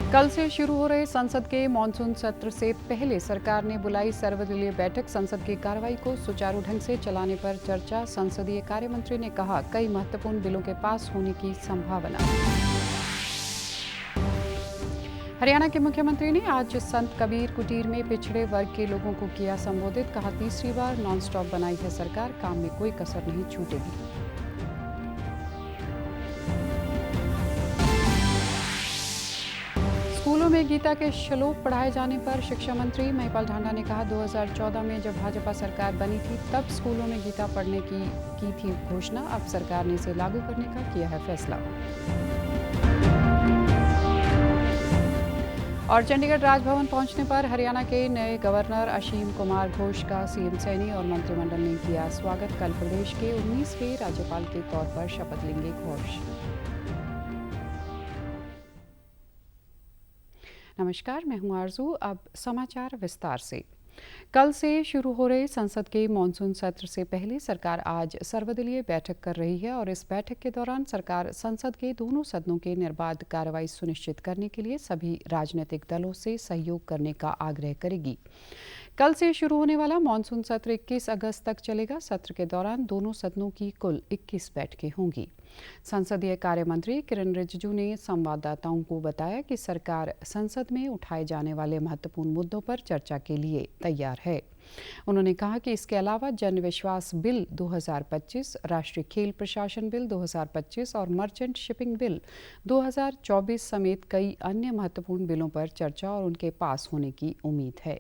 कल से शुरू हो रहे संसद के मॉनसून सत्र से पहले सरकार ने बुलाई सर्वदलीय बैठक। संसद की कार्रवाई को सुचारू ढंग से चलाने पर चर्चा। संसदीय कार्य मंत्री ने कहा, कई महत्वपूर्ण बिलों के पास होने की संभावना। हरियाणा के मुख्यमंत्री ने आज संत कबीर कुटीर में पिछड़े वर्ग के लोगों को किया संबोधित। कहा, तीसरी बार नॉन स्टॉप बनाई है सरकार, काम में कोई कसर नहीं छूटेगी। स्कूलों में गीता के श्लोक पढ़ाए जाने पर शिक्षा मंत्री महिपाल ढांडा ने कहा, 2014 में जब भाजपा सरकार बनी थी तब स्कूलों में गीता पढ़ने की थी घोषणा। अब सरकार ने इसे लागू करने का किया है फैसला। और चंडीगढ़ राजभवन पहुंचने पर हरियाणा के नए गवर्नर असीम कुमार घोष का सीएम सैनी और मंत्रिमंडल ने किया स्वागत। कल प्रदेश के 19वें राज्यपाल के तौर पर शपथ लेंगे घोष। नमस्कार, मैं हूं आरजू। अब समाचार विस्तार से। कल से शुरू हो रहे संसद के मॉनसून सत्र से पहले सरकार आज सर्वदलीय बैठक कर रही है और इस बैठक के दौरान सरकार संसद के दोनों सदनों के निर्बाध कार्रवाई सुनिश्चित करने के लिए सभी राजनीतिक दलों से सहयोग करने का आग्रह करेगी। कल से शुरू होने वाला मॉनसून सत्र 21 अगस्त तक चलेगा। सत्र के दौरान दोनों सदनों की कुल 21 बैठकें होंगी। संसदीय कार्य मंत्री किरण रिजिजू ने संवाददाताओं को बताया कि सरकार संसद में उठाए जाने वाले महत्वपूर्ण मुद्दों पर चर्चा के लिए तैयार है। उन्होंने कहा कि इसके अलावा जन विश्वास बिल 2025, राष्ट्रीय खेल प्रशासन बिल 2025 और मर्चेंट शिपिंग बिल 2024 समेत कई अन्य महत्वपूर्ण बिलों पर चर्चा और उनके पास होने की उम्मीद है।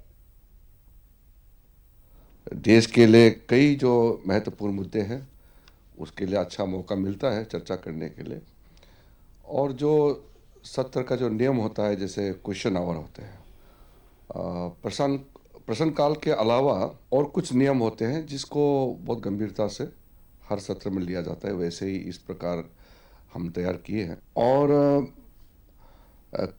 देश के लिए कई जो महत्वपूर्ण मुद्दे हैं उसके लिए अच्छा मौका मिलता है चर्चा करने के लिए। और जो सत्र का जो नियम होता है, जैसे क्वेश्चन आवर होते हैं, प्रश्न काल के अलावा और कुछ नियम होते हैं जिसको बहुत गंभीरता से हर सत्र में लिया जाता है। वैसे ही इस प्रकार हम तैयार किए हैं और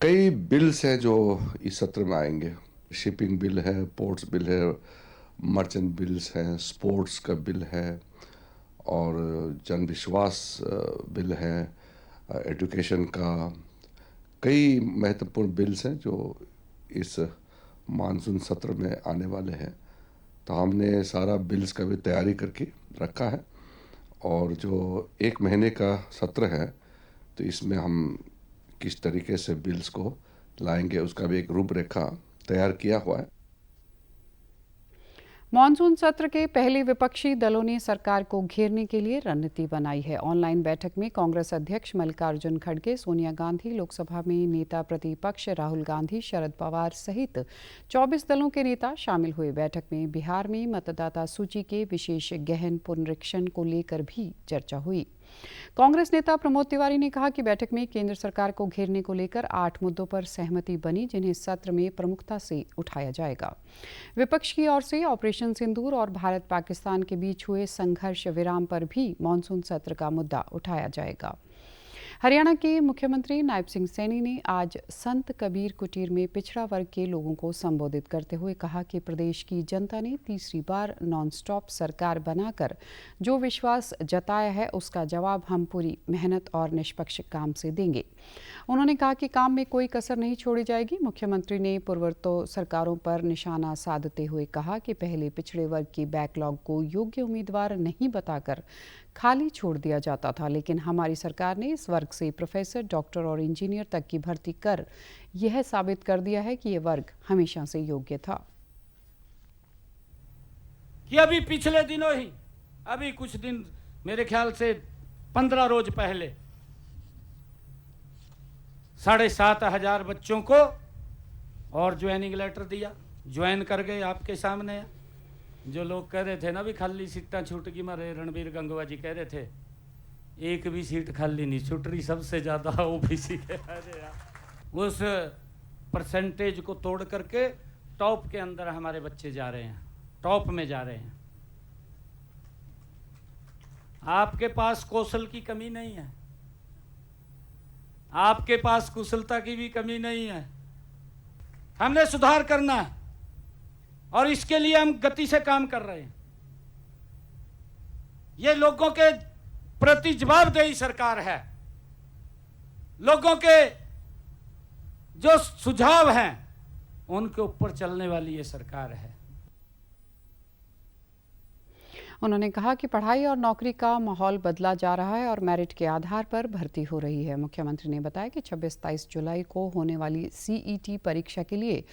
कई बिल्स हैं जो इस सत्र में आएंगे। शिपिंग बिल है, पोर्ट्स बिल है, मर्चेंट बिल्स हैं, स्पोर्ट्स का बिल है और जन विश्वास बिल है, एजुकेशन का। कई महत्वपूर्ण बिल्स हैं जो इस मानसून सत्र में आने वाले हैं। तो हमने सारा बिल्स का भी तैयारी करके रखा है और जो एक महीने का सत्र है तो इसमें हम किस तरीके से बिल्स को लाएंगे उसका भी एक रूपरेखा तैयार किया हुआ है। मॉनसून सत्र के पहले विपक्षी दलों ने सरकार को घेरने के लिए रणनीति बनाई है। ऑनलाइन बैठक में कांग्रेस अध्यक्ष मल्लिकार्जुन खड़गे, सोनिया गांधी, लोकसभा में नेता प्रतिपक्ष राहुल गांधी, शरद पवार सहित 24 दलों के नेता शामिल हुए। बैठक में बिहार में मतदाता सूची के विशेष गहन पुनरीक्षण को लेकर भी चर्चा हुई। कांग्रेस नेता प्रमोद तिवारी ने कहा कि बैठक में केंद्र सरकार को घेरने को लेकर 8 मुद्दों पर सहमति बनी, जिन्हें सत्र में प्रमुखता से उठाया जाएगा। विपक्ष की ओर से ऑपरेशन सिंदूर और भारत पाकिस्तान के बीच हुए संघर्ष विराम पर भी मॉनसून सत्र का मुद्दा उठाया जाएगा। हरियाणा के मुख्यमंत्री नायब सिंह सैनी ने आज संत कबीर कुटीर में पिछड़ा वर्ग के लोगों को संबोधित करते हुए कहा कि प्रदेश की जनता ने तीसरी बार नॉन स्टॉप सरकार बनाकर जो विश्वास जताया है उसका जवाब हम पूरी मेहनत और निष्पक्ष काम से देंगे। उन्होंने कहा कि काम में कोई कसर नहीं छोड़ी जाएगी। मुख्यमंत्री ने पूर्ववर्ती सरकारों पर निशाना साधते हुए कहा कि पहले पिछड़े वर्ग की बैकलॉग को योग्य उम्मीदवार नहीं बताकर खाली छोड़ दिया जाता था, लेकिन हमारी सरकार ने इस वर्ग से प्रोफेसर, डॉक्टर और इंजीनियर तक की भर्ती कर यह साबित कर दिया है कि यह वर्ग हमेशा से योग्य था। कि अभी पिछले दिनों ही, अभी कुछ दिन, मेरे ख्याल से 15 रोज पहले 7,500 बच्चों को और ज्वाइनिंग लेटर दिया, ज्वाइन कर गए। आपके सामने जो लोग कह रहे थे ना भी खाली सीटें छूट गई, मारे रणबीर गंगवा जी कह रहे थे एक भी सीट खाली नहीं छूट रही, सबसे ज़्यादा ओबीसी के। अरे यार, उस परसेंटेज को तोड़ करके टॉप के अंदर हमारे बच्चे जा रहे हैं, टॉप में जा रहे हैं। आपके पास कौशल की कमी नहीं है, आपके पास कुशलता की भी कमी नहीं है। हमने सुधार करना है और इसके लिए हम गति से काम कर रहे हैं। ये लोगों के प्रति जवाबदेही सरकार है, लोगों के जो सुझाव हैं उनके ऊपर चलने वाली ये सरकार है। उन्होंने कहा कि पढ़ाई और नौकरी का माहौल बदला जा रहा है और मेरिट के आधार पर भर्ती हो रही है। मुख्यमंत्री ने बताया कि 26-27 जुलाई को होने वाली सीईटी परीक्षा के लिए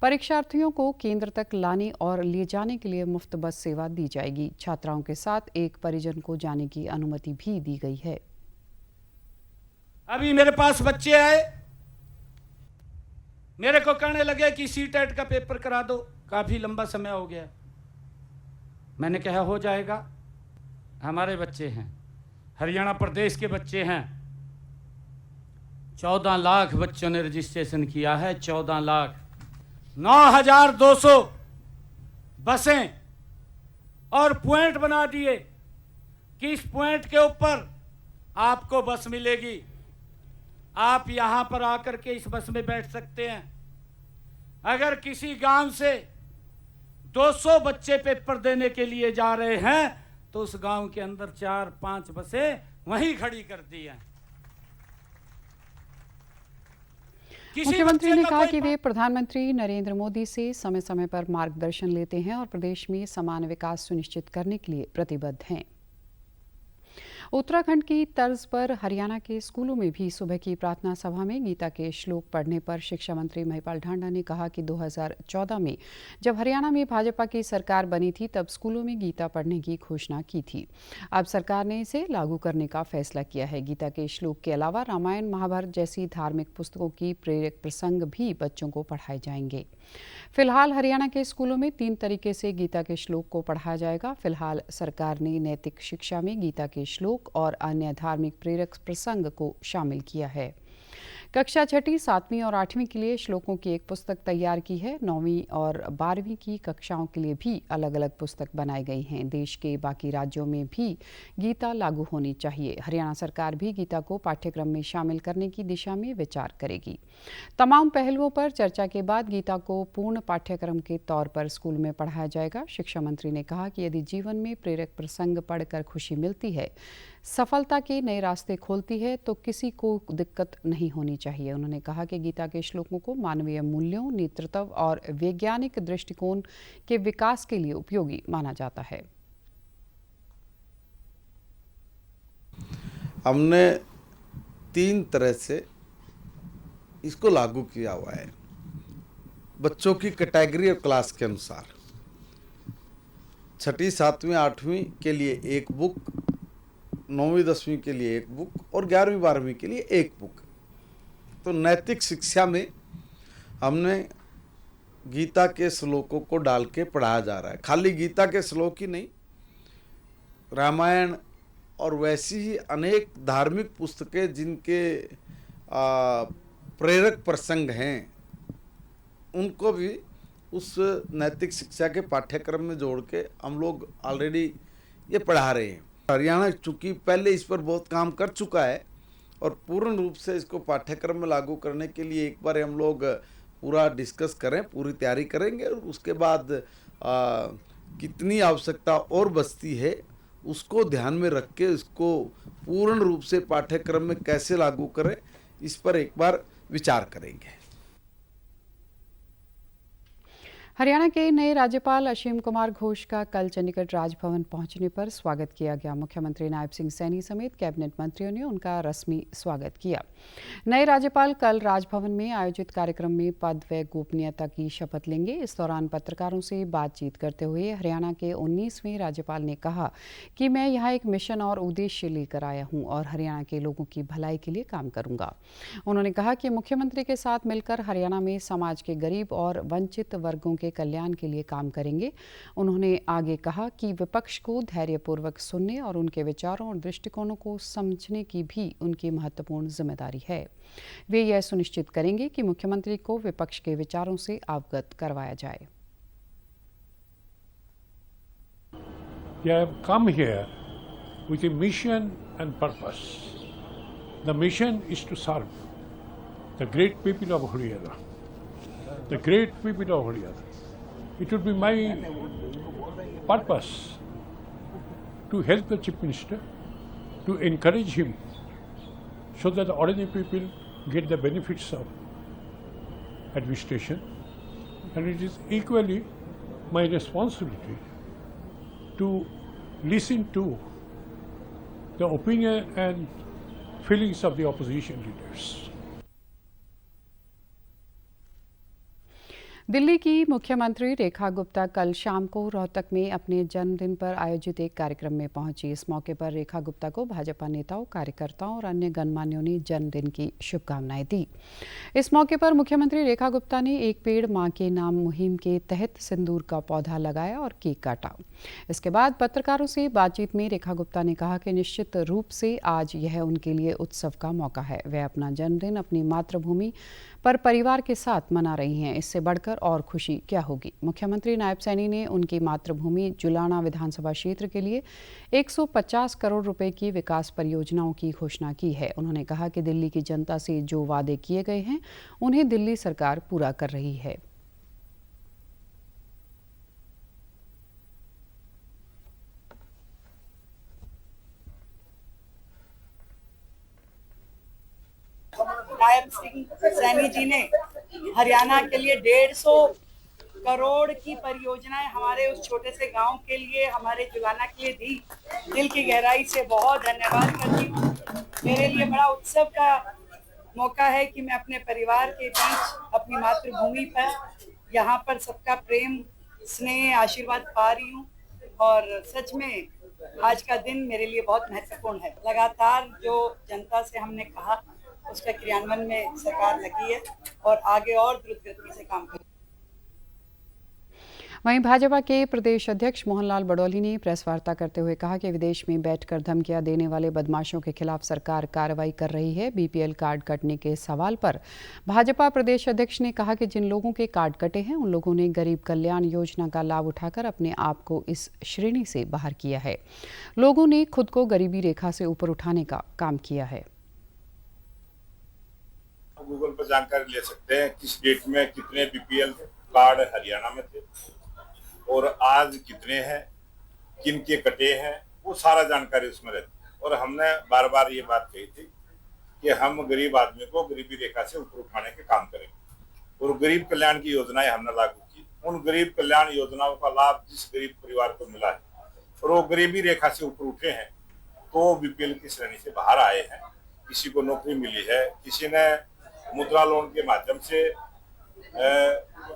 परीक्षार्थियों को केंद्र तक लाने और ले जाने के लिए मुफ्त बस सेवा दी जाएगी। छात्राओं के साथ एक परिजन को जाने की अनुमति भी दी गई है। अभी मेरे पास बच्चे आए, मेरे को कहने लगे कि सीटेट का पेपर करा दो, काफी लंबा समय हो गया। मैंने कहा हो जाएगा। हमारे बच्चे हैं, हरियाणा प्रदेश के बच्चे हैं। 14 लाख बच्चों ने रजिस्ट्रेशन किया है। 14 लाख, 9,200 बसें और पॉइंट बना दिए कि इस पॉइंट के ऊपर आपको बस मिलेगी, आप यहां पर आकर के इस बस में बैठ सकते हैं। अगर किसी गांव से 200 बच्चे पेपर देने के लिए जा रहे हैं तो उस गांव के अंदर 4-5 बसें वहीं खड़ी कर दी हैं। मुख्यमंत्री ने कहा कि वे प्रधानमंत्री नरेंद्र मोदी से समय समय पर मार्गदर्शन लेते हैं और प्रदेश में समान विकास सुनिश्चित करने के लिए प्रतिबद्ध हैं। उत्तराखंड की तर्ज पर हरियाणा के स्कूलों में भी सुबह की प्रार्थना सभा में गीता के श्लोक पढ़ने पर शिक्षा मंत्री महिपाल ढांडा ने कहा कि 2014 में जब हरियाणा में भाजपा की सरकार बनी थी तब स्कूलों में गीता पढ़ने की घोषणा की थी। अब सरकार ने इसे लागू करने का फैसला किया है। गीता के श्लोक के अलावा रामायण, महाभारत जैसी धार्मिक पुस्तकों की प्रेरक प्रसंग भी बच्चों को पढ़ाए जाएंगे। फिलहाल हरियाणा के स्कूलों में 3 तरीके से गीता के श्लोक को पढ़ाया जाएगा। फिलहाल सरकार ने नैतिक शिक्षा में गीता के श्लोक और अन्य धार्मिक प्रेरक प्रसंग को शामिल किया है। कक्षा 6ठी, 7वीं और 8वीं के लिए श्लोकों की एक पुस्तक तैयार की है। 9वीं और 12वीं की कक्षाओं के लिए भी अलग अलग पुस्तक बनाई गई हैं। देश के बाकी राज्यों में भी गीता लागू होनी चाहिए। हरियाणा सरकार भी गीता को पाठ्यक्रम में शामिल करने की दिशा में विचार करेगी। तमाम पहलुओं पर चर्चा के बाद गीता को पूर्ण पाठ्यक्रम के तौर पर स्कूल में पढ़ाया जाएगा। शिक्षा मंत्री ने कहा कि यदि जीवन में प्रेरक प्रसंग पढ़कर खुशी मिलती है, सफलता के नए रास्ते खोलती है, तो किसी को दिक्कत नहीं होनी चाहिए। उन्होंने कहा कि गीता के श्लोकों को मानवीय मूल्यों, नेतृत्व और वैज्ञानिक दृष्टिकोण के विकास के लिए उपयोगी माना जाता है। हमने 3 तरह से इसको लागू किया हुआ है, बच्चों की कैटेगरी और क्लास के अनुसार। 6ठी, 7वीं, 8वीं के लिए एक बुक, 9वीं, 10वीं के लिए एक बुक और 11वीं, 12वीं के लिए एक बुक। तो नैतिक शिक्षा में हमने गीता के श्लोकों को डाल के पढ़ाया जा रहा है। खाली गीता के श्लोक ही नहीं, रामायण और वैसी ही अनेक धार्मिक पुस्तकें जिनके प्रेरक प्रसंग हैं, उनको भी उस नैतिक शिक्षा के पाठ्यक्रम में जोड़ के हम लोग ऑलरेडी ये पढ़ा रहे हैं। हरियाणा चूँकि पहले इस पर बहुत काम कर चुका है और पूर्ण रूप से इसको पाठ्यक्रम में लागू करने के लिए एक बार हम लोग पूरा डिस्कस करें, पूरी तैयारी करेंगे और उसके बाद कितनी आवश्यकता और बचती है उसको ध्यान में रख के इसको पूर्ण रूप से पाठ्यक्रम में कैसे लागू करें, इस पर एक बार विचार करेंगे। हरियाणा के नए राज्यपाल असीम कुमार घोष का कल चंडीगढ़ राजभवन पहुंचने पर स्वागत किया गया। मुख्यमंत्री नायब सिंह सैनी समेत कैबिनेट मंत्रियों ने उनका रस्मी स्वागत किया। नए राज्यपाल कल राजभवन में आयोजित कार्यक्रम में पद व गोपनीयता की शपथ लेंगे। इस दौरान पत्रकारों से बातचीत करते हुए हरियाणा के 19वें राज्यपाल ने कहा कि मैं यहाँ एक मिशन और उद्देश्य लेकर आया हूँ और हरियाणा के लोगों की भलाई के लिए काम करूँगा। उन्होंने कहा कि मुख्यमंत्री के साथ मिलकर हरियाणा में समाज के गरीब और वंचित वर्गों के कल्याण के लिए काम करेंगे। उन्होंने आगे कहा कि विपक्ष को धैर्यपूर्वक सुनने और उनके विचारों और दृष्टिकोणों को समझने की भी उनकी महत्वपूर्ण जिम्मेदारी है। वे यह सुनिश्चित करेंगे कि मुख्यमंत्री को विपक्ष के विचारों से अवगत करवाया जाए। I have come here with a mission and purpose. The mission is to serve the great people of Haryana. The great people of Haryana. It would be my purpose to help the Chief Minister, to encourage him so that the ordinary people get the benefits of administration, and it is equally my responsibility to listen to the opinion and feelings of the opposition leaders. Delhi की मुख्यमंत्री रेखा गुप्ता कल शाम को रोहतक में अपने जन्मदिन पर आयोजित एक कार्यक्रम में पहुंची। इस मौके पर रेखा गुप्ता को भाजपा नेताओं, कार्यकर्ताओं और अन्य गणमान्यों ने जन्मदिन की शुभकामनाएं दी। इस मौके पर मुख्यमंत्री रेखा गुप्ता ने एक पेड़ मां के नाम मुहिम के तहत सिंदूर का पौधा लगाया और केक काटा। इसके बाद पत्रकारों से बातचीत में रेखा गुप्ता ने कहा कि निश्चित रूप से आज यह उनके लिए उत्सव का मौका है। वे अपना जन्मदिन अपनी मातृभूमि पर परिवार के साथ मना रही हैं। इससे बढ़कर और खुशी क्या होगी। मुख्यमंत्री नायब सैनी ने उनकी मातृभूमि जुलाना विधानसभा क्षेत्र के लिए 150 करोड़ रुपए की विकास परियोजनाओं की घोषणा की है। उन्होंने कहा कि दिल्ली की जनता से जो वादे किए गए हैं उन्हें दिल्ली सरकार पूरा कर रही है। नायब सैनी जी ने हरियाणा के लिए 150 करोड़ की परियोजनाएं हमारे उस छोटे से गांव के लिए, हमारे जुलाना के लिए दी। दिल की गहराई से बहुत धन्यवाद करती हूँ। मेरे लिए बड़ा उत्सव का मौका है कि मैं अपने परिवार के बीच अपनी मातृभूमि पर यहाँ पर सबका प्रेम, स्नेह, आशीर्वाद पा रही हूँ। और सच में आज का दिन मेरे लिए बहुत महत्वपूर्ण है। लगातार जो जनता से हमने कहा उसका क्रियान्वयन में सरकार लगी है और आगे और द्रुत गति से काम करेगी। वहीं भाजपा के प्रदेश अध्यक्ष मोहनलाल बडौली ने प्रेस वार्ता करते हुए कहा कि विदेश में बैठकर धमकियां देने वाले बदमाशों के खिलाफ सरकार कार्रवाई कर रही है। बीपीएल कार्ड कटने के सवाल पर भाजपा प्रदेश अध्यक्ष ने कहा कि जिन लोगों के कार्ड कटे हैं उन लोगों ने गरीब कल्याण योजना का लाभ उठाकर अपने आप को इस श्रेणी से बाहर किया है। लोगों ने खुद को गरीबी रेखा से ऊपर उठाने का काम किया है। गूगल पर जानकारी ले सकते हैं किस डेट में कितने बीपीएल कार्ड हरियाणा में थे और आज कितने हैं, किन के कटे हैं, वो सारा जानकारी उसमें रहती है। और हमने बार बार ये बात कही थी कि हम गरीब आदमी को गरीबी रेखा से ऊपर उठाने के काम करेंगे और गरीब कल्याण की योजनाएं हमने लागू की। उन गरीब कल्याण योजनाओं का लाभ जिस गरीब परिवार को मिला है और वो गरीबी रेखा से ऊपर उठे हैं तो बीपीएल की श्रेणी से बाहर आए हैं। किसी को नौकरी मिली है, किसी ने मुद्रा लोन के माध्यम से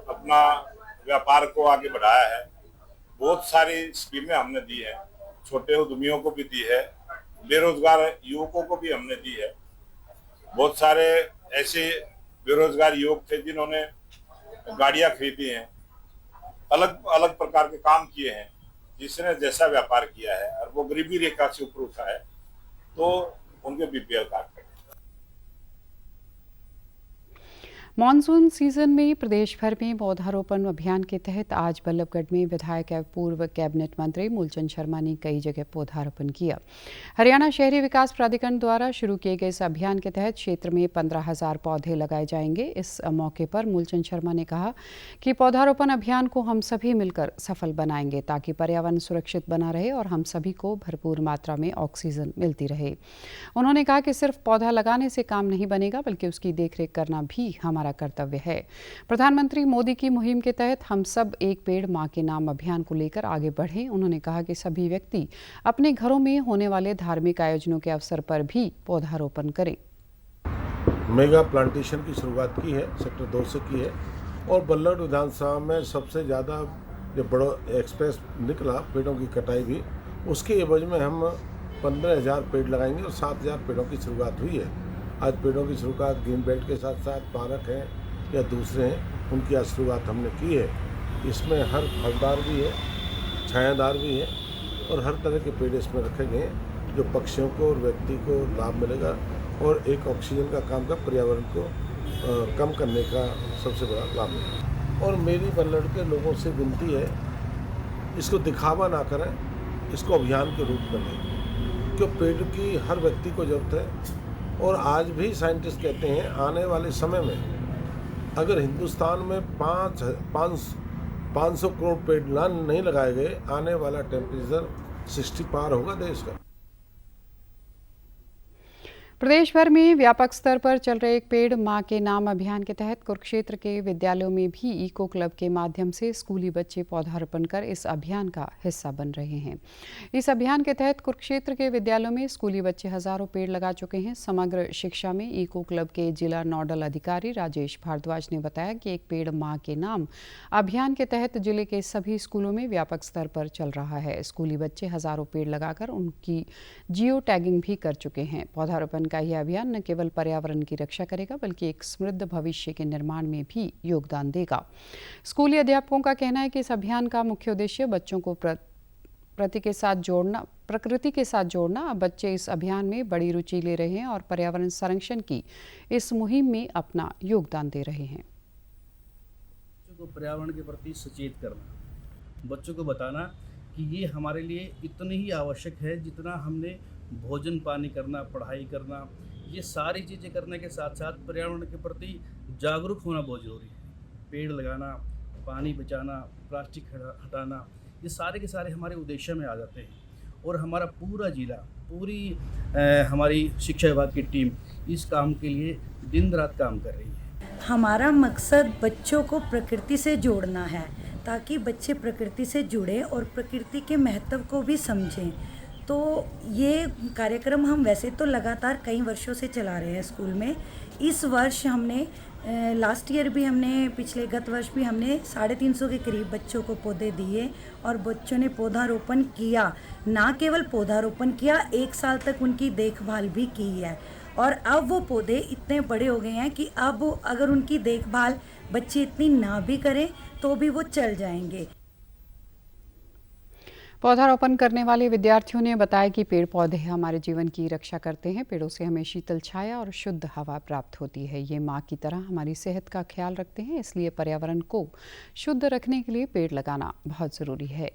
अपना व्यापार को आगे बढ़ाया है। बहुत सारी स्कीमें हमने दी है, छोटे उद्यमियों को भी दी है, बेरोजगार युवकों को भी हमने दी है। बहुत सारे ऐसे बेरोजगार युवक थे जिन्होंने गाड़ियां खरीदी हैं, अलग अलग प्रकार के काम किए हैं। जिसने जैसा व्यापार किया है और वो गरीबी रेखा से ऊपर उठा है तो उनके बीपीएल कार्ड। मॉनसून सीजन में प्रदेश भर में पौधारोपण अभियान के तहत आज बल्लभगढ़ में विधायक एवं पूर्व कैबिनेट मंत्री मूलचंद शर्मा ने कई जगह पौधारोपण किया। हरियाणा शहरी विकास प्राधिकरण द्वारा शुरू किए गए इस अभियान के तहत क्षेत्र में 15,000 पौधे लगाए जाएंगे। इस मौके पर मूलचंद शर्मा ने कहा कि पौधारोपण अभियान को हम सभी मिलकर सफल बनाएंगे ताकि पर्यावरण सुरक्षित बना रहे और हम सभी को भरपूर मात्रा में ऑक्सीजन मिलती रहे। उन्होंने कहा कि सिर्फ पौधा लगाने से काम नहीं बनेगा बल्कि उसकी देखरेख करना भी हमारा कर्तव्य है। प्रधानमंत्री मोदी की मुहिम के तहत हम सब एक पेड़ मां के नाम अभियान को लेकर आगे बढ़ें। उन्होंने कहा कि सभी व्यक्ति अपने घरों में होने वाले धार्मिक आयोजनों के अवसर पर भी पौधारोपण करें। मेगा प्लांटेशन की शुरुआत की है, सेक्टर 2 से की है और बल्लभगढ़ विधानसभा में सबसे ज़्यादा जो बड़ा एक्सप्रेस निकला पेड़ों की कटाई भी, उसके एवज में हम 15,000 पेड़ लगाएंगे और 7,000 पेड़ों की शुरुआत हुई है। आज पेड़ों की शुरुआत ग्रीन बेल्ट के साथ साथ पार्क हैं या दूसरे हैं, उनकी आज शुरुआत हमने की है। इसमें हर फलदार भी है, छायादार भी है और हर तरह के पेड़ इसमें रखे गए हैं जो पक्षियों को और व्यक्ति को लाभ मिलेगा और एक ऑक्सीजन का काम का पर्यावरण को कम करने का सबसे बड़ा लाभ मिलेगा। और मेरी बल्लभगढ़ के लोगों से विनती है, इसको दिखावा ना करें, इसको अभियान के रूप में लें, क्योंकि पेड़ की हर व्यक्ति को जरूरत है। और आज भी साइंटिस्ट कहते हैं आने वाले समय में अगर हिंदुस्तान में 500 करोड़ पेड़ नहीं लगाए गए, आने वाला टेम्परेचर 60 पार होगा देश का। प्रदेश भर में व्यापक स्तर पर चल रहे एक पेड़ मां के नाम अभियान के तहत कुरुक्षेत्र के विद्यालयों में भी इको क्लब के माध्यम से स्कूली बच्चे पौधारोपण कर इस अभियान का हिस्सा बन रहे हैं। इस अभियान के तहत कुरुक्षेत्र के विद्यालयों में स्कूली बच्चे हजारों पेड़ लगा चुके हैं। समग्र शिक्षा में इको क्लब के जिला नोडल अधिकारी राजेश भारद्वाज ने बताया कि एक पेड़ मां के नाम अभियान के तहत जिले के सभी स्कूलों में व्यापक स्तर पर चल रहा है। स्कूली बच्चे हजारों पेड़ लगाकर उनकी जियो टैगिंग भी कर चुके हैं। पौधारोपण का यह अभियान न केवल पर्यावरण की रक्षा करेगा बल्कि एक समृद्ध भविष्य के निर्माण में भी योगदान देगा। स्कूली अध्यापकों का कहना है कि इस अभियान का मुख्य उद्देश्य बच्चों को प्रकृति के साथ जोड़ना। अब बच्चे इस अभियान में बड़ी रुचि ले रहे हैं और पर्यावरण संरक्षण की इस मुहिम में अपना योगदान दे रहे हैं। बच्चों को पर्यावरण के प्रति सचेत करना, बच्चों को बताना कि ये हमारे लिए इतनी ही आवश्यक है जितना हमने भोजन पानी करना, पढ़ाई करना, ये सारी चीज़ें करने के साथ साथ पर्यावरण के प्रति जागरूक होना बहुत ज़रूरी है। पेड़ लगाना, पानी बचाना, प्लास्टिक हटाना, ये सारे के सारे हमारे उद्देश्य में आ जाते हैं और हमारा पूरा जिला, पूरी हमारी शिक्षा विभाग की टीम इस काम के लिए दिन रात काम कर रही है। हमारा मकसद बच्चों को प्रकृति से जोड़ना है ताकि बच्चे प्रकृति से जुड़े और प्रकृति के महत्व को भी समझें। तो ये कार्यक्रम हम वैसे तो लगातार कई वर्षों से चला रहे हैं स्कूल में। इस वर्ष हमने लास्ट ईयर भी हमने गत वर्ष भी हमने 350 के करीब बच्चों को पौधे दिए और बच्चों ने पौधारोपण किया। ना केवल पौधारोपण किया, 1 साल तक उनकी देखभाल भी की है और अब वो पौधे इतने बड़े हो गए हैं कि अब अगर उनकी देखभाल बच्चे इतनी ना भी करें तो भी वो चल जाएंगे। पौधारोपण करने वाले विद्यार्थियों ने बताया कि पेड़ पौधे हमारे जीवन की रक्षा करते हैं। पेड़ों से हमें शीतल छाया और शुद्ध हवा प्राप्त होती है। ये माँ की तरह हमारी सेहत का ख्याल रखते हैं, इसलिए पर्यावरण को शुद्ध रखने के लिए पेड़ लगाना बहुत ज़रूरी है।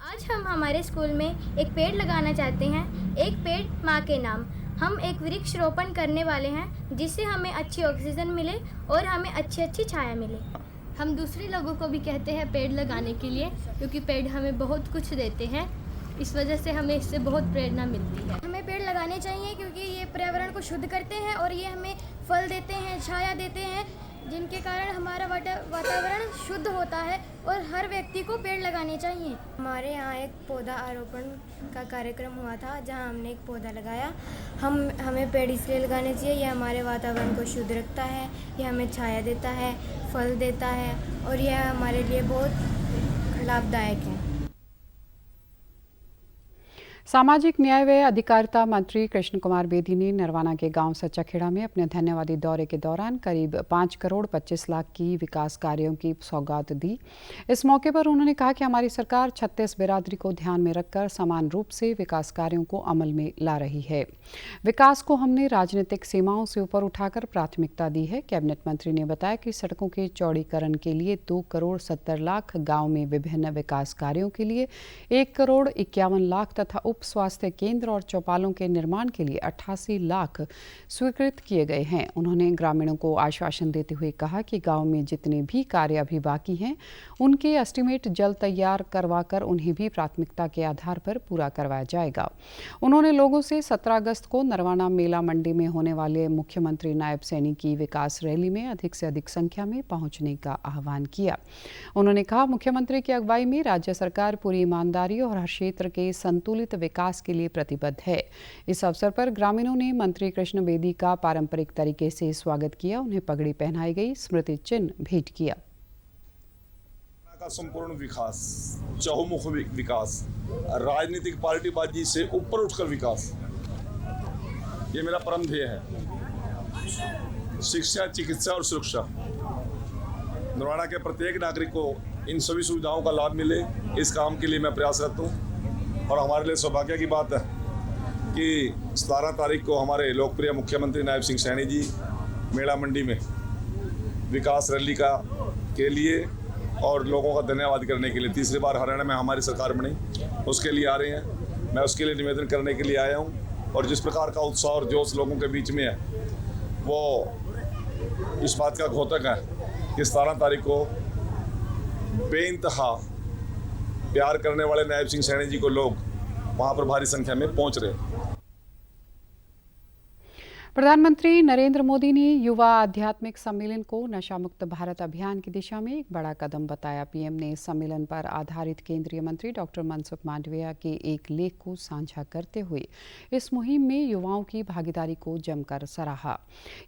आज हम हमारे स्कूल में एक पेड़ लगाना चाहते हैं, एक पेड़ माँ के नाम। हम एक वृक्ष रोपण करने वाले हैं जिससे हमें अच्छी ऑक्सीजन मिले और हमें अच्छी छाया मिले। हम दूसरे लोगों को भी कहते हैं पेड़ लगाने के लिए, क्योंकि पेड़ हमें बहुत कुछ देते हैं। इस वजह से हमें इससे बहुत प्रेरणा मिलती है। हमें पेड़ लगाने चाहिए क्योंकि ये पर्यावरण को शुद्ध करते हैं और ये हमें फल देते हैं, छाया देते हैं, जिनके कारण हमारा वातावरण शुद्ध होता है और हर व्यक्ति को पेड़ लगाने चाहिए। हमारे यहाँ एक पौधा आरोपण का कार्यक्रम हुआ था जहाँ हमने एक पौधा लगाया। हमें पेड़ इसलिए लगाने चाहिए, यह हमारे वातावरण को शुद्ध रखता है, यह हमें छाया देता है, फल देता है और यह हमारे लिए बहुत लाभदायक है। सामाजिक न्याय व अधिकारिता मंत्री कृष्ण कुमार बेदी ने नरवाना के गांव सच्चाखेड़ा में अपने धन्यवादी दौरे के दौरान करीब 5 करोड़ 25 लाख की विकास कार्यों की सौगात दी। इस मौके पर उन्होंने कहा कि हमारी सरकार 36 बिरादरी को ध्यान में रखकर समान रूप से विकास कार्यों को अमल में ला रही है। विकास को हमने राजनीतिक सीमाओं से ऊपर उठाकर प्राथमिकता दी है। कैबिनेट मंत्री ने बताया कि सड़कों के चौड़ीकरण के लिए 2 करोड़ 70 लाख, गाँव में विभिन्न विकास कार्यों के लिए 1 करोड़ 51 लाख तथा उप स्वास्थ्य केंद्र और चौपालों के निर्माण के लिए 88 लाख स्वीकृत किए गए हैं। उन्होंने ग्रामीणों को आश्वासन देते हुए कहा कि गांव में जितने भी कार्य अभी बाकी हैं उनके एस्टीमेट जल्द तैयार करवाकर उन्हें भी प्राथमिकता के आधार पर पूरा करवाया जाएगा। उन्होंने लोगों से 17 अगस्त को नरवाना मेला मंडी में होने वाले मुख्यमंत्री नायब सैनी की विकास रैली में अधिक से अधिक संख्या में पहुंचने का आह्वान किया। उन्होंने कहा, मुख्यमंत्री की अगुवाई में राज्य सरकार पूरी ईमानदारी और हर क्षेत्र के संतुलित विकास के लिए प्रतिबद्ध है। इस अवसर पर ग्रामीणों ने मंत्री कृष्ण बेदी का पारंपरिक तरीके से स्वागत किया। उन्हें पगड़ी पहनाई गई, स्मृति चिन्ह भेंट किया। का संपूर्ण विकास, चहुमुख विकास, राजनीतिक पार्टीबाजी से ऊपर उठकर विकास, ये मेरा परम ध्येय है। शिक्षा, चिकित्सा और सुरक्षा, नरवाना के प्रत्येक नागरिक को इन सभी सुविधाओं का लाभ मिले, इस काम के लिए मैं प्रयासरत हूँ। और हमारे लिए सौभाग्य की बात है कि 17 तारीख को हमारे लोकप्रिय मुख्यमंत्री नायब सिंह सैनी जी मेला मंडी में विकास रैली के लिए और लोगों का धन्यवाद करने के लिए, तीसरी बार हरियाणा में हमारी सरकार बनी, उसके लिए आ रहे हैं। मैं उसके लिए निवेदन करने के लिए आया हूं। और जिस प्रकार का उत्साह और जोश लोगों के बीच में है वो इस बात का द्योतक है कि 17 तारीख को बेइंतहा प्यार करने वाले नायब सिंह सैनी जी को लोग वहाँ पर भारी संख्या में पहुँच रहे हैं। प्रधानमंत्री नरेंद्र मोदी ने युवा आध्यात्मिक सम्मेलन को नशा मुक्त भारत अभियान की दिशा में एक बड़ा कदम बताया। पीएम ने सम्मेलन पर आधारित केंद्रीय मंत्री डॉक्टर मनसुख मांडविया के एक लेख को साझा करते हुए इस मुहिम में युवाओं की भागीदारी को जमकर सराहा।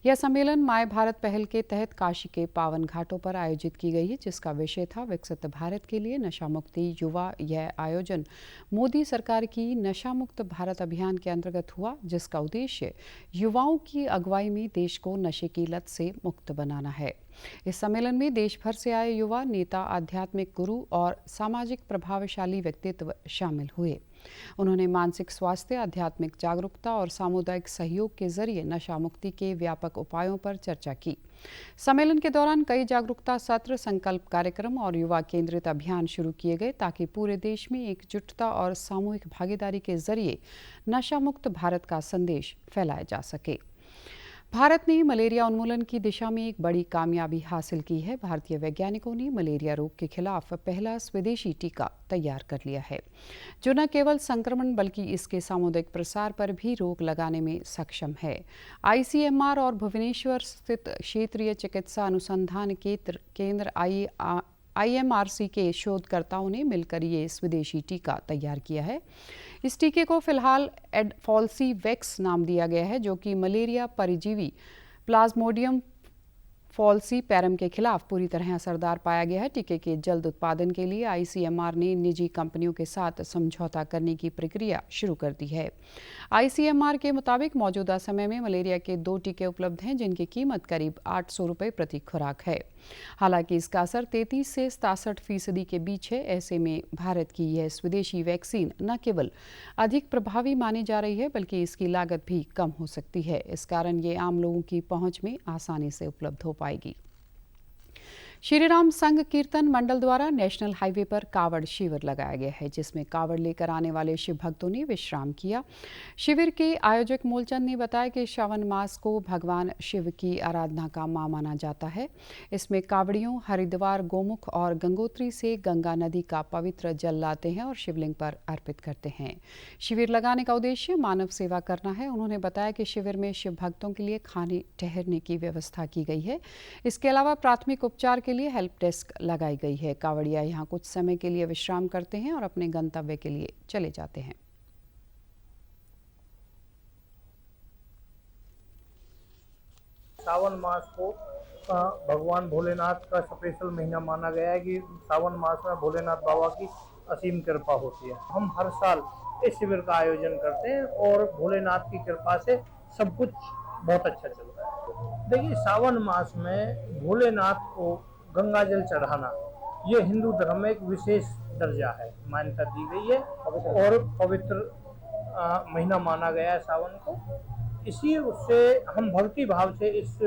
यह सम्मेलन माय भारत पहल के तहत काशी के पावन घाटों पर आयोजित की गई है, जिसका विषय था विकसित भारत के लिए नशा मुक्ति युवा। यह आयोजन मोदी सरकार की नशा मुक्त भारत अभियान के अंतर्गत हुआ, जिसका उद्देश्य युवाओं की अगुवाई में देश को नशे की लत से मुक्त बनाना है। इस सम्मेलन में देश भर से आए युवा, नेता, आध्यात्मिक गुरु और सामाजिक प्रभावशाली व्यक्तित्व शामिल हुए। उन्होंने मानसिक स्वास्थ्य, आध्यात्मिक जागरूकता और सामुदायिक सहयोग के जरिए नशा मुक्ति के व्यापक उपायों पर चर्चा की। सम्मेलन के दौरान कई जागरूकता सत्र, संकल्प कार्यक्रम और युवा केंद्रित अभियान शुरू किए गए ताकि पूरे देश में एकजुटता और सामूहिक भागीदारी के जरिए नशा मुक्त भारत का संदेश फैलाया जा सके। भारत ने मलेरिया उन्मूलन की दिशा में एक बड़ी कामयाबी हासिल की है। भारतीय वैज्ञानिकों ने मलेरिया रोग के खिलाफ पहला स्वदेशी टीका तैयार कर लिया है, जो न केवल संक्रमण बल्कि इसके सामुदायिक प्रसार पर भी रोक लगाने में सक्षम है। ICMR और भुवनेश्वर स्थित क्षेत्रीय चिकित्सा अनुसंधान केंद्र IMRC के शोधकर्ताओं ने मिलकर ये स्वदेशी टीका तैयार किया है। इस टीके को फिलहाल एडफॉल्सीवैक्स नाम दिया गया है, जो कि मलेरिया परजीवी प्लाज्मोडियम फॉल्सीपैरम के खिलाफ पूरी तरह असरदार पाया गया है। टीके के जल्द उत्पादन के लिए ICMR ने निजी कंपनियों के साथ समझौता करने की प्रक्रिया शुरू कर दी है। ICMR के मुताबिक मौजूदा समय में मलेरिया के 2 टीके उपलब्ध हैं, जिनकी कीमत करीब 800 रुपये प्रति खुराक है। हालांकि इसका असर 33 से 67% के बीच है। ऐसे में भारत की यह स्वदेशी वैक्सीन न केवल अधिक प्रभावी मानी जा रही है, बल्कि इसकी लागत भी कम हो सकती है। इस कारण ये आम लोगों की पहुंच में आसानी से उपलब्ध हो पाएगी। श्री राम संघ कीर्तन मंडल द्वारा नेशनल हाईवे पर कावड़ शिविर लगाया गया है, जिसमें कावड़ लेकर आने वाले शिव भक्तों ने विश्राम किया। शिविर के आयोजक मूलचंद ने बताया कि श्रावण मास को भगवान शिव की आराधना का माह माना जाता है। इसमें कावड़ियों हरिद्वार, गोमुख और गंगोत्री से गंगा नदी का पवित्र जल लाते हैं और शिवलिंग पर अर्पित करते हैं। शिविर लगाने का उद्देश्य मानव सेवा करना है। उन्होंने बताया कि शिविर में शिव भक्तों के लिए खाने ठहरने की व्यवस्था की गई है। इसके अलावा प्राथमिक उपचार के लिए हेल्प डेस्क लगाई गई है। कावड़िया यहाँ कुछ समय के लिए विश्राम करते हैं और अपने गंतव्य के लिए चले जाते हैं। सावन मास को भगवान भोलेनाथ का स्पेशल महीना माना गया है कि सावन मास में भोलेनाथ बाबा की असीम कृपा होती है। हम हर साल इस शिविर का आयोजन करते हैं और भोलेनाथ की कृपा से सब कुछ बहुत अच्छा चल रहा है। देखिए, सावन मास में भोलेनाथ को गंगा जल चढ़ाना ये हिंदू धर्म में एक विशेष दर्जा है, मान्यता दी गई है और पवित्र महीना माना गया है सावन को। इसी उससे हम भक्ति भाव से इस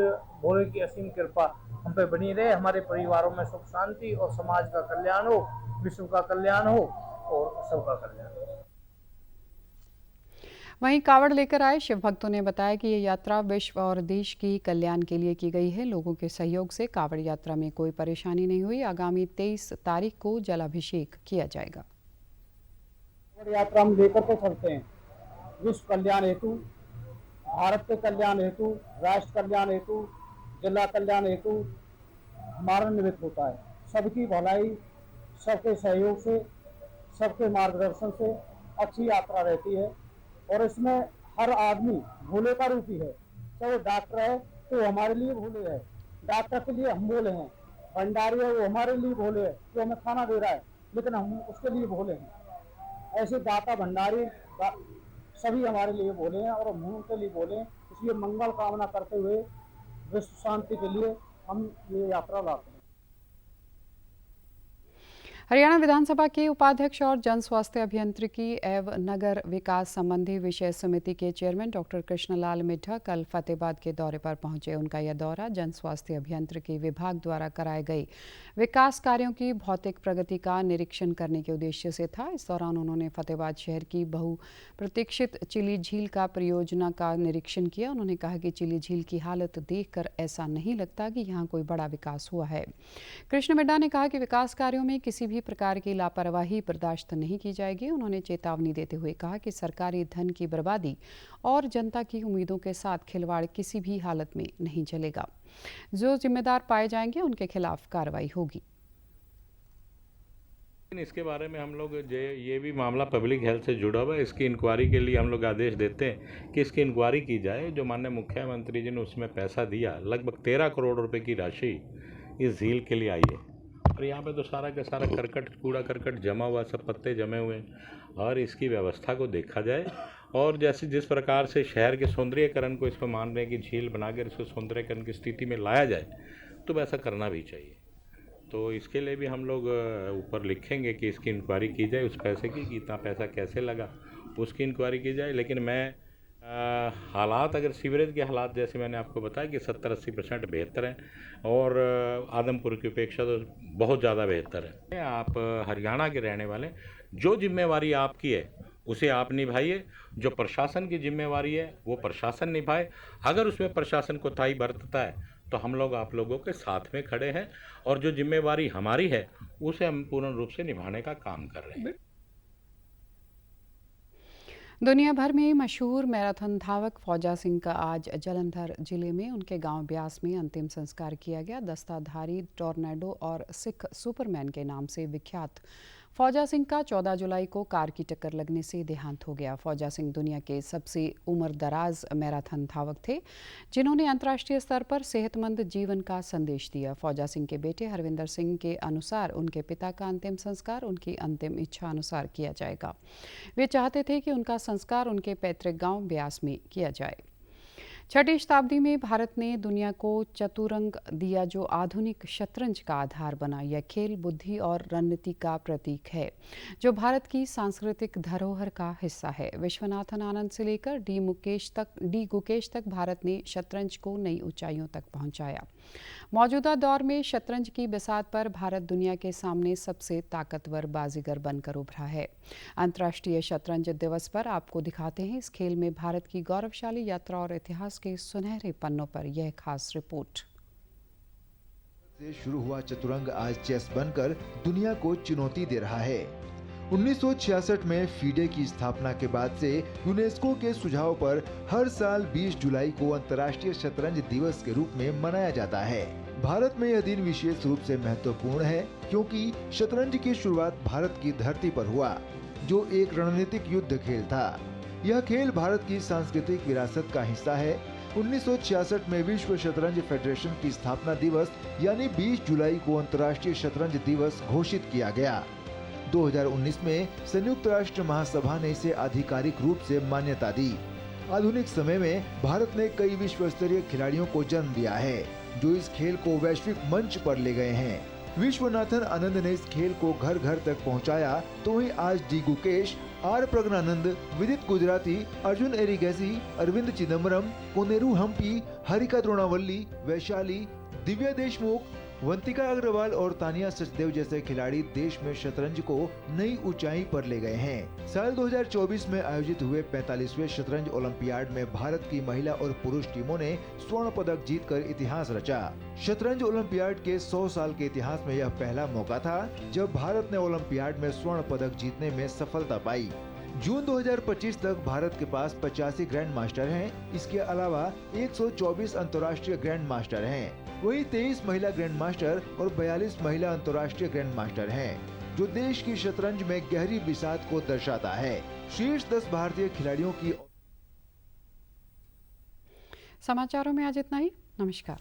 भोले की असीम कृपा हम पे बनी रहे, हमारे परिवारों में सुख शांति और समाज का कल्याण हो, विश्व का कल्याण हो और सबका कल्याण हो। वहीं कावड़ लेकर आए शिव भक्तों ने बताया कि ये यात्रा विश्व और देश की कल्याण के लिए की गई है। लोगों के सहयोग से कावड़ यात्रा में कोई परेशानी नहीं हुई। आगामी 23 तारीख को जलाभिषेक किया जाएगा। कावड़ यात्रा हम लेकर तो चलते हैं, विश्व कल्याण हेतु, भारत के कल्याण हेतु, राष्ट्र कल्याण हेतु, जिला कल्याण हेतु हमारा निमित्त होता है। सबकी भलाई, सबके सहयोग से, सबके मार्गदर्शन से अच्छी यात्रा रहती है और इसमें हर आदमी भोले का रूप ही है। चाहे वो डॉक्टर है तो हमारे लिए भोले है, डॉक्टर के लिए हम भोले हैं, भंडारी है वो हमारे लिए भोले है, जो हमें खाना दे रहा है लेकिन हम उसके लिए भोले हैं। ऐसे दाता भंडारी सभी हमारे लिए भोले हैं और हम उनके लिए भोले हैं। इसलिए मंगल कामना करते हुए विश्व शांति के लिए हम ये यात्रा लाते हैं। हरियाणा विधानसभा के उपाध्यक्ष और जन स्वास्थ्य अभियांत्रिकी एवं नगर विकास संबंधी विषय समिति के चेयरमैन डॉक्टर कृष्णलाल मिड्ढा कल फतेहाबाद के दौरे पर पहुंचे। उनका यह दौरा जन स्वास्थ्य अभियांत्रिकी विभाग द्वारा कराए गए विकास कार्यों की भौतिक प्रगति का निरीक्षण करने के उद्देश्य से था। इस दौरान उन्होंने फतेहाबाद शहर की बहुप्रतीक्षित चिली झील का परियोजना का निरीक्षण किया। उन्होंने कहा कि चिली झील की हालत देखकर ऐसा नहीं लगता कि यहाँ कोई बड़ा विकास हुआ है। कृष्ण मिड्ढा ने कहा कि विकास कार्यों में किसी भी भी प्रकार की लापरवाही बर्दाश्त नहीं की जाएगी। उन्होंने चेतावनी देते हुए कहा कि सरकारी धन की बर्बादी और जनता की उम्मीदों के साथ खिलवाड़ किसी भी हालत में नहीं चलेगा। जो जिम्मेदार पाए जाएंगे उनके खिलाफ कार्रवाई होगी। इसके बारे में हम लोग ये भी मामला पब्लिक हेल्थ से जुड़ा हुआ है। इसकी इंक्वायरी के लिए हम लोग आदेश देते हैं कि इसकी इंक्वायरी की जाए। जो माननीय मुख्यमंत्री जी ने उसमें पैसा दिया, लगभग 13 करोड़ रुपए की राशि इस झील के लिए आई है। और यहाँ पे तो सारा का सारा करकट, कूड़ा करकट जमा हुआ, सब पत्ते जमे हुए हैं। और इसकी व्यवस्था को देखा जाए और जैसे जिस प्रकार से शहर के सौंदर्यीकरण को इसको मान रहे हैं कि झील बनाकर इसको सौंदर्यीकरण की स्थिति में लाया जाए, तो वैसा करना भी चाहिए। तो इसके लिए भी हम लोग ऊपर लिखेंगे कि इसकी इंक्वायरी की जाए, उस पैसे की कि इतना पैसा कैसे लगा उसकी इंक्वायरी की जाए। लेकिन मैं हालात, अगर सीवरेज के हालात जैसे मैंने आपको बताया कि 70-80% बेहतर हैं और आदमपुर की अपेक्षा तो बहुत ज़्यादा बेहतर है। आप हरियाणा के रहने वाले, जो जिम्मेवारी आपकी है उसे आप निभाइए, जो प्रशासन की जिम्मेवारी है वो प्रशासन निभाए। अगर उसमें प्रशासन कोताही बरतता है तो हम लोग आप लोगों के साथ में खड़े हैं और जो जिम्मेवारी हमारी है उसे हम पूर्ण रूप से निभाने का काम कर रहे हैं। दुनिया भर में मशहूर मैराथन धावक फौजा सिंह का आज जालंधर जिले में उनके गांव ब्यास में अंतिम संस्कार किया गया। दस्ताधारी टॉर्नेडो और सिख सुपरमैन के नाम से विख्यात फौजा सिंह का 14 जुलाई को कार की टक्कर लगने से देहांत हो गया। फौजा सिंह दुनिया के सबसे उम्रदराज मैराथन धावक थे, जिन्होंने अंतर्राष्ट्रीय स्तर पर सेहतमंद जीवन का संदेश दिया। फौजा सिंह के बेटे हरविंदर सिंह के अनुसार उनके पिता का अंतिम संस्कार उनकी अंतिम इच्छा अनुसार किया जाएगा। वे चाहते थे कि उनका संस्कार उनके पैतृक गांव ब्यास में किया जाए। 6वीं शताब्दी में भारत ने दुनिया को चतुरंग दिया, जो आधुनिक शतरंज का आधार बना। यह खेल बुद्धि और रणनीति का प्रतीक है, जो भारत की सांस्कृतिक धरोहर का हिस्सा है। विश्वनाथन आनंद से लेकर डी गुकेश तक भारत ने शतरंज को नई ऊंचाइयों तक पहुंचाया। मौजूदा दौर में शतरंज की बिसात पर भारत दुनिया के सामने सबसे ताकतवर बाजीगर बनकर उभरा है। अंतर्राष्ट्रीय शतरंज दिवस पर आपको दिखाते हैं इस खेल में भारत की गौरवशाली यात्रा और इतिहास के सुनहरे पन्नों पर यह खास रिपोर्ट। से शुरू हुआ चतुरंग आज चेस बनकर दुनिया को चुनौती दे रहा है। 1966 में फीडे की स्थापना के बाद से यूनेस्को के सुझाव पर हर साल 20 जुलाई को अंतर्राष्ट्रीय शतरंज दिवस के रूप में मनाया जाता है। भारत में यह दिन विशेष रूप से महत्वपूर्ण है क्योंकि शतरंज की शुरुआत भारत की धरती पर हुआ, जो एक रणनीतिक युद्ध खेल था। यह खेल भारत की सांस्कृतिक विरासत का हिस्सा है। 1966 में विश्व शतरंज फेडरेशन की स्थापना दिवस यानी 20 जुलाई को अंतर्राष्ट्रीय शतरंज दिवस घोषित किया गया। 2019 में संयुक्त राष्ट्र महासभा ने इसे आधिकारिक रूप से मान्यता दी। आधुनिक समय में भारत ने कई विश्व स्तरीय खिलाड़ियों को जन्म दिया है, जो इस खेल को वैश्विक मंच पर ले गए हैं। विश्वनाथन आनंद ने इस खेल को घर घर तक पहुंचाया, तो वहीं आज डी गुकेश, आर प्रज्ञानंद, विदित गुजराती, अर्जुन एरिगैसी, अरविंद चिदम्बरम, कोनेरू हम्पी, हरिका द्रोणावल्ली, वैशाली, दिव्या देशमुख, वंतिका अग्रवाल और तानिया सचदेव जैसे खिलाड़ी देश में शतरंज को नई ऊंचाई पर ले गए हैं। साल 2024 में आयोजित हुए 45वें शतरंज ओलंपियाड में भारत की महिला और पुरुष टीमों ने स्वर्ण पदक जीतकर इतिहास रचा। शतरंज ओलंपियाड के 100 साल के इतिहास में यह पहला मौका था जब भारत ने ओलंपियाड में स्वर्ण पदक जीतने में सफलता पाई। जून 2025 तक भारत के पास 85 ग्रैंड मास्टर हैं। इसके अलावा 124 अंतर्राष्ट्रीय ग्रैंड मास्टर हैं। वहीं 23 महिला ग्रैंड मास्टर और 42 महिला अंतर्राष्ट्रीय ग्रैंड मास्टर हैं, जो देश की शतरंज में गहरी बिसात को दर्शाता है। शीर्ष 10 भारतीय खिलाड़ियों की। समाचारों में आज इतना ही। नमस्कार।